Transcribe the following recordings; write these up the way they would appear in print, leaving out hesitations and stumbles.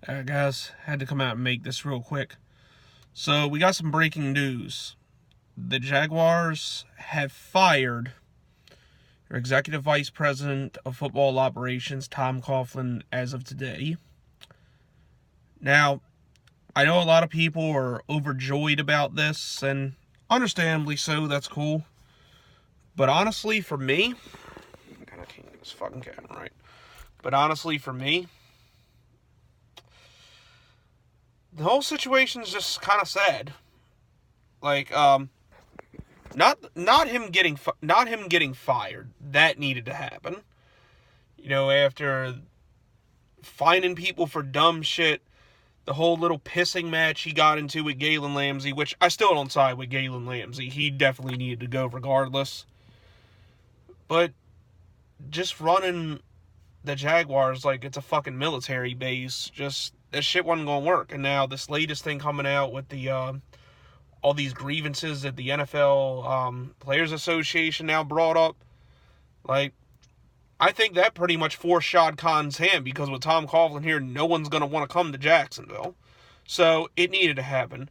Alright guys, had to come out and make this real quick. So we got some breaking news. The Jaguars have fired their Executive Vice President of Football Operations, Tom Coughlin, as of today. Now, I know a lot of people are overjoyed about this, and understandably so, that's cool. But honestly, for me, I kinda can't get this fucking camera right. But honestly, for me, the whole situation's just kind of sad. Like, not him getting fired. That needed to happen. You know, after fining people for dumb shit, the whole little pissing match he got into with Galen Ramsey, which I still don't side with Galen Ramsey. He definitely needed to go regardless. But just running the Jaguars like it's a fucking military base, just that shit wasn't gonna work. And now this latest thing coming out with the all these grievances that the NFL Players Association now brought up, like, I think that pretty much forced Shad Khan's hand, because with Tom Coughlin here, no one's gonna want to come to Jacksonville. So it needed to happen.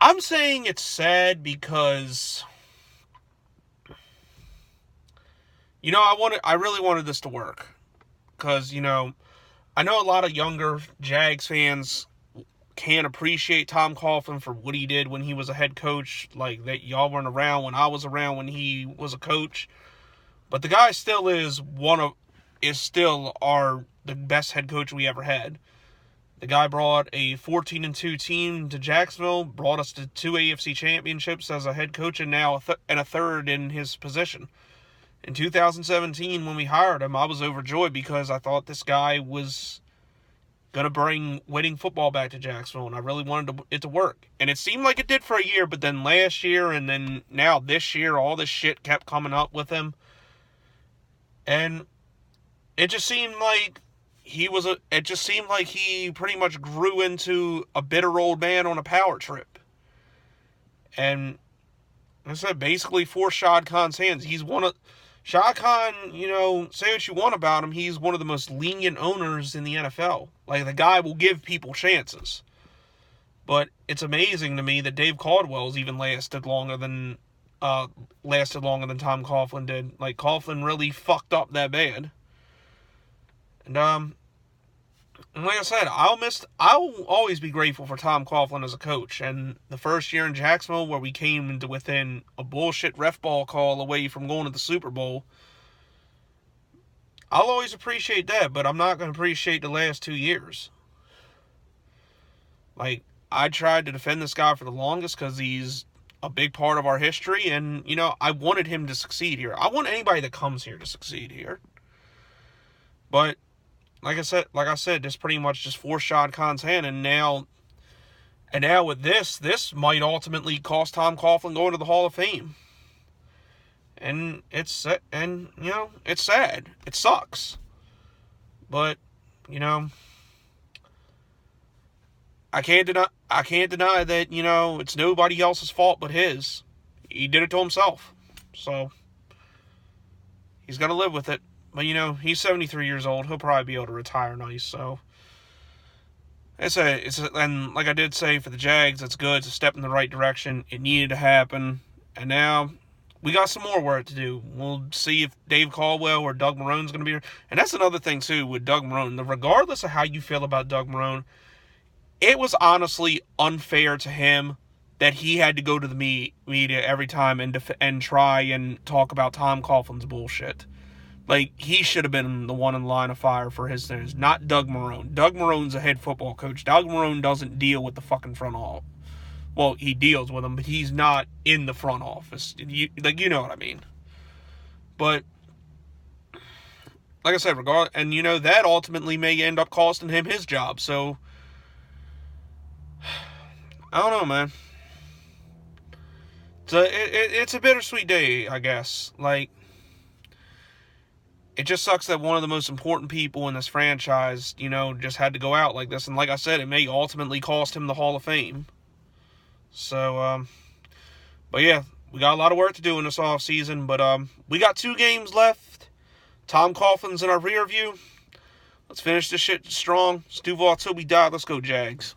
I'm saying it's sad because, you know, I really wanted this to work. Because, you know, I know a lot of younger Jags fans can't appreciate Tom Coughlin for what he did when he was a head coach. Like, that y'all weren't around when I was around when he was a coach. But the guy still is the best head coach we ever had. The guy brought a 14-2 team to Jacksonville, brought us to 2 AFC championships as a head coach, and now a third in his position. In 2017, when we hired him, I was overjoyed because I thought this guy was going to bring winning football back to Jacksonville, and I really wanted it to work. And it seemed like it did for a year, but then last year and then now this year, all this shit kept coming up with him. And it just seemed like he pretty much grew into a bitter old man on a power trip. And like I said, basically forced Shad Khan's hands. Shad Khan, you know, say what you want about him, he's one of the most lenient owners in the NFL. Like, the guy will give people chances. But it's amazing to me that Dave Caldwell's even lasted longer than Tom Coughlin did. Like, Coughlin really fucked up that bad. And like I said, I'll always be grateful for Tom Coughlin as a coach. And the first year in Jacksonville, where we came into within a bullshit ref ball call away from going to the Super Bowl, I'll always appreciate that, but I'm not going to appreciate the last 2 years. Like, I tried to defend this guy for the longest because he's a big part of our history, and, you know, I wanted him to succeed here. I want anybody that comes here to succeed here. But Like I said, this pretty much just forced Shad Khan's hand, and now with this might ultimately cost Tom Coughlin going to the Hall of Fame. And it's sad. It sucks. But, you know, I can't deny that, you know, it's nobody else's fault but his. He did it to himself. So he's got to live with it. But, you know, he's 73 years old. He'll probably be able to retire nice. So, and like I did say, for the Jags, it's good. It's a step in the right direction. It needed to happen. And now we got some more work to do. We'll see if Dave Caldwell or Doug Marrone's going to be here. And that's another thing, too, with Doug Marrone. Regardless of how you feel about Doug Marrone, it was honestly unfair to him that he had to go to the media every time and try and talk about Tom Coughlin's bullshit. Like, he should have been the one in line of fire for his things, not Doug Marrone. Doug Marrone's a head football coach. Doug Marrone doesn't deal with the fucking front office. Well, he deals with them, but he's not in the front office. You know what I mean. But, like I said, and, you know, that ultimately may end up costing him his job. So, I don't know, man. It's a bittersweet day, I guess. Like, it just sucks that one of the most important people in this franchise, you know, just had to go out like this. And like I said, it may ultimately cost him the Hall of Fame. So, but yeah, we got a lot of work to do in this offseason. But we got 2 games left. Tom Coughlin's in our rear view. Let's finish this shit strong. Duval till we die. Let's go, Jags.